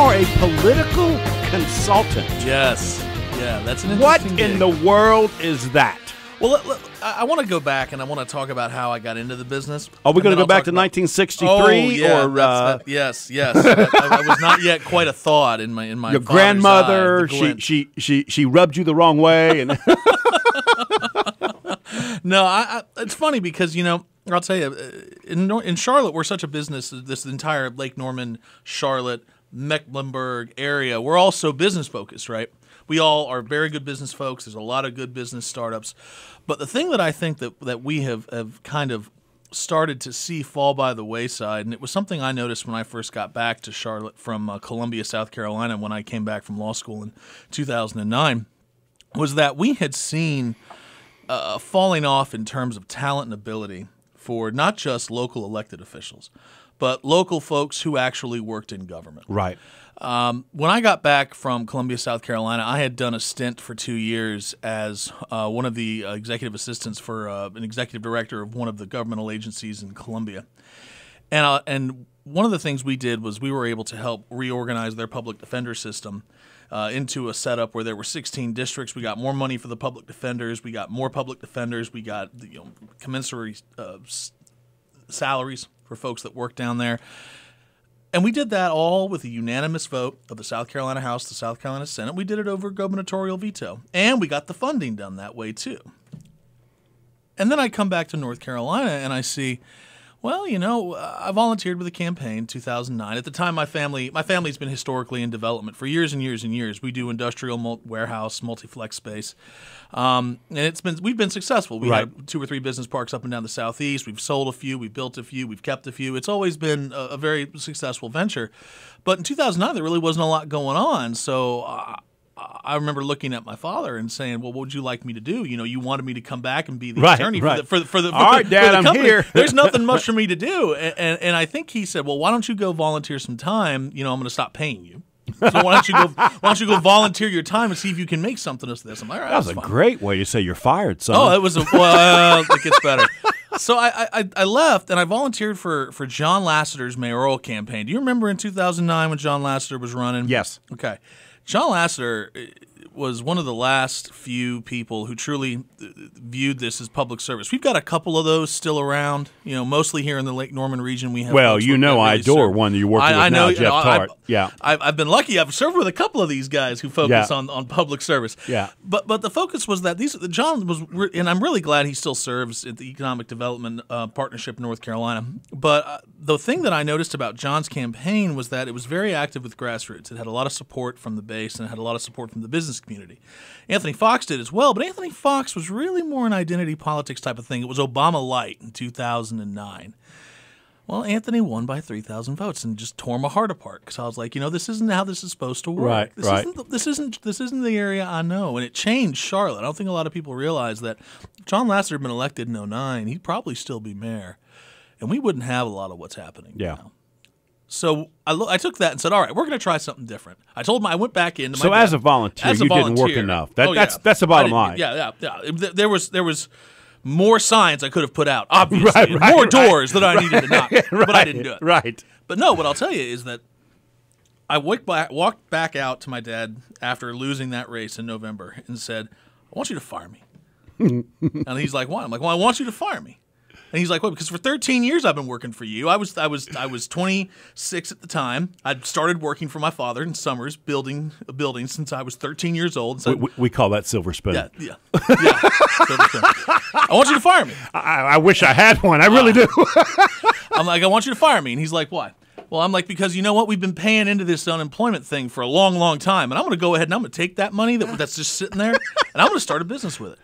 are a political consultant. Yes. Yeah, that's an What interesting in gig. the world is that? Well, I want to go back and I want to talk about how I got into the business. Are we And going to then go I'll back to talk about- 1963? Oh, yeah, or yes. I was not yet quite a thought in my your father's grandmother? eye, the glint. She rubbed you the wrong way, and No, it's funny because, I'll tell you, in Charlotte, we're such a business, this entire Lake Norman, Charlotte, Mecklenburg area, we're all so business focused, right? We all are very good business folks. There's a lot of good business startups. But the thing that I think that we have kind of started to see fall by the wayside, and it was something I noticed when I first got back to Charlotte from Columbia, South Carolina, when I came back from law school in 2009, was that we had seen falling off in terms of talent and ability for not just local elected officials, but local folks who actually worked in government. right. When I got back from Columbia, South Carolina, I had done a stint for 2 years as one of the executive assistants for an executive director of one of the governmental agencies in Columbia. And one of the things we did was we were able to help reorganize their public defender system into a setup where there were 16 districts. We got more money for the public defenders. We got more public defenders. We got commensurate salaries for folks that work down there. And we did that all with a unanimous vote of the South Carolina House, the South Carolina Senate. We did it over gubernatorial veto. And we got the funding done that way, too. And then I come back to North Carolina and I see, well, I volunteered with a campaign in 2009. At the time, my family's been historically in development for years and years and years. We do industrial warehouse, multi-flex space. And we've been successful. We have 2 or 3 business parks up and down the southeast. We've sold a few, we've built a few, we've kept a few. It's always been a very successful venture. But in 2009, there really wasn't a lot going on. So I remember looking at my father and saying, "Well, what would you like me to do? You wanted me to come back and be the attorney for the All right, Dad, I'm company. here. There's nothing much for me to do." And I think he said, "Well, why don't you go volunteer some time? I'm going to stop paying you. So why don't you go volunteer your time and see if you can make something of this?" I'm like, "All right, That was a fine." great way to say you're fired, son. Oh, it was it gets better. So I left and I volunteered for John Lasseter's mayoral campaign. Do you remember in 2009 when John Lasseter was running? Yes. Okay. John Lasseter was one of the last few people who truly viewed this as public service. We've got a couple of those still around, mostly here in the Lake Norman region. We have Well, folks that really I adore serve. one that you're working with I know, now, Jeff Tart. Yeah. I've been lucky. I've served with a couple of these guys who focus Yeah. on public service. Yeah. But the focus was that John was, and I'm really glad he still serves at the Economic Development Partnership in North Carolina. But the thing that I noticed about John's campaign was that it was very active with grassroots. It had a lot of support from the base and it had a lot of support from the business community. Anthony Fox did as well, but Anthony Fox was really more an identity politics type of thing. It was Obama light in 2009. Well, Anthony won by 3,000 votes and just tore my heart apart because I was like, this isn't how this is supposed to work. Right, This isn't the area I know, and it changed Charlotte. I don't think a lot of people realize that if John Lasseter had been elected in 2009, he'd probably still be mayor, and we wouldn't have a lot of what's happening now. So I took that and said, all right, we're going to try something different. I went back into my So dad. as a volunteer, you didn't work enough. That's the bottom line. Yeah. There was more signs I could have put out, obviously, and more doors that I needed to knock, but I didn't do it. Right. But no, what I'll tell you is that I walked back out to my dad after losing that race in November and said, "I want you to fire me." And he's like, "Why?" I'm like, "Well, I want you to fire me." And he's like, "Well, because for 13 years I've been working for you. I was 26 at the time. I'd started working for my father in Summers, building a building since I was 13 years old." So, We call that silver spoon. yeah. Silver spoon. I want you to fire me. I wish I had one. I really do. I'm like, "I want you to fire me." And he's like, "Why?" Well, I'm like, "Because you know what? We've been paying into this unemployment thing for a long, long time. And I'm going to go ahead and I'm going to take that money that's just sitting there and I'm going to start a business with it."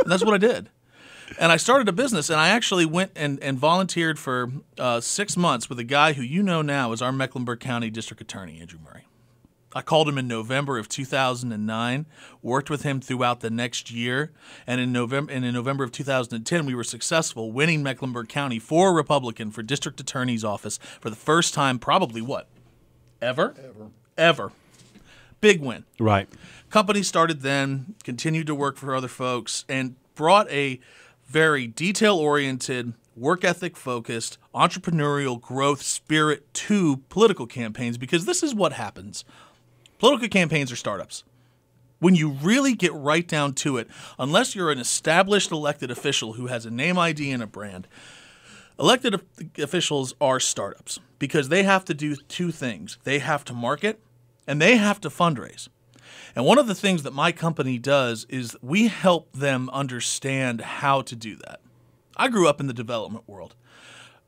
And that's what I did. And I started a business, and I actually went and volunteered for 6 months with a guy who now is our Mecklenburg County District Attorney, Andrew Murray. I called him in November of 2009, worked with him throughout the next year, and in November of 2010, we were successful winning Mecklenburg County for a Republican for District Attorney's office for the first time, probably ever? Big win. Right. Company started then, continued to work for other folks, and brought a very detail-oriented, work ethic focused, entrepreneurial growth spirit to political campaigns, because this is what happens. Political campaigns are startups. When you really get right down to it, unless you're an established elected official who has a name ID and a brand, elected officials are startups because they have to do two things. They have to market and they have to fundraise. And one of the things that my company does is we help them understand how to do that. I grew up in the development world.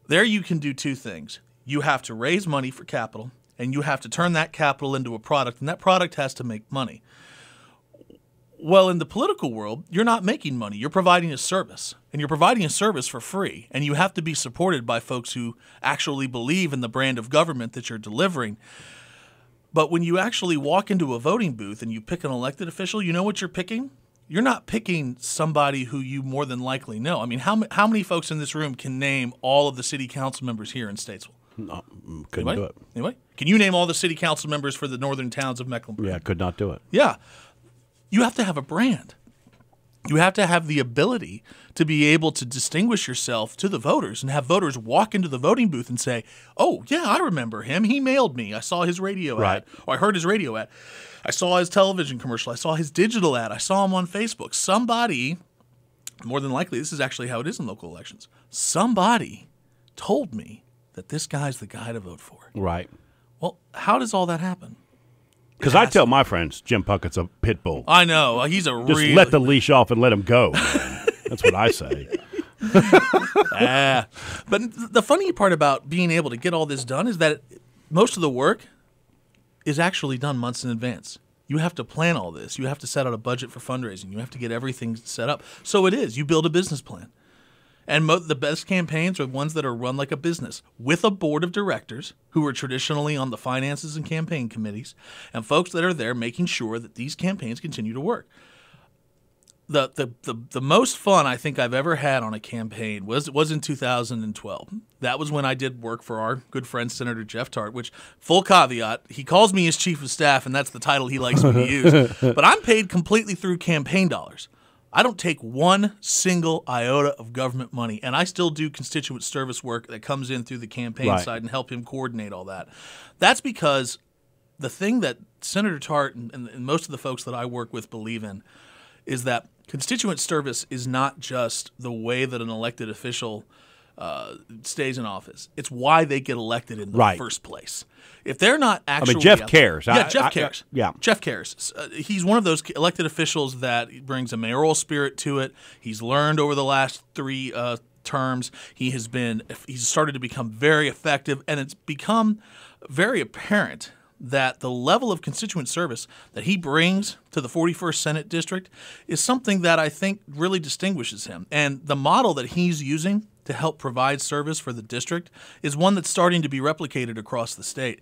There you can do two things. You have to raise money for capital, and you have to turn that capital into a product, and that product has to make money. Well, in the political world, you're not making money. You're providing a service, and you're providing a service for free, and you have to be supported by folks who actually believe in the brand of government that you're delivering. But when you actually walk into a voting booth and you pick an elected official, you know what you're picking? You're not picking somebody who you more than likely know. I mean, how many folks in this room can name all of the city council members here in Statesville? No, couldn't do it. Anybody? Can you name all the city council members for the northern towns of Mecklenburg? Yeah, could not do it. Yeah. You have to have a brand. You have to have the ability to be able to distinguish yourself to the voters and have voters walk into the voting booth and say, oh, yeah, I remember him. He mailed me. I saw his radio ad, or I heard his radio ad. I saw his television commercial. I saw his digital ad. I saw him on Facebook. Somebody, more than likely, this is actually how it is in local elections, somebody told me that this guy's the guy to vote for. Right. Well, how does all that happen? Because I tell my friends, Jim Puckett's a pit bull. I know. He's a Just let the leash off and let him go. That's what I say. But the funny part about being able to get all this done is that most of the work is actually done months in advance. You have to plan all this. You have to set out a budget for fundraising. You have to get everything set up. So it is. You build a business plan. And the best campaigns are ones that are run like a business with a board of directors who are traditionally on the finances and campaign committees and folks that are there making sure that these campaigns continue to work. The most fun I think I've ever had on a campaign was in 2012. That was when I did work for our good friend Senator Jeff Tart, which, full caveat, he calls me his chief of staff, and that's the title he likes me to use. But I'm paid completely through campaign dollars. I don't take one single iota of government money, and I still do constituent service work that comes in through the campaign side and help him coordinate all that. That's because the thing that Senator Tart and most of the folks that I work with believe in is that constituent service is not just the way that an elected official stays in office. It's why they get elected in the first place. If they're not actually... Jeff cares. Jeff cares. Jeff cares. He's one of those elected officials that brings a mayoral spirit to it. He's learned over the last 3 terms. He's started to become very effective, and it's become very apparent that the level of constituent service that he brings to the 41st Senate District is something that I think really distinguishes him. And the model that he's using to help provide service for the district is one that's starting to be replicated across the state.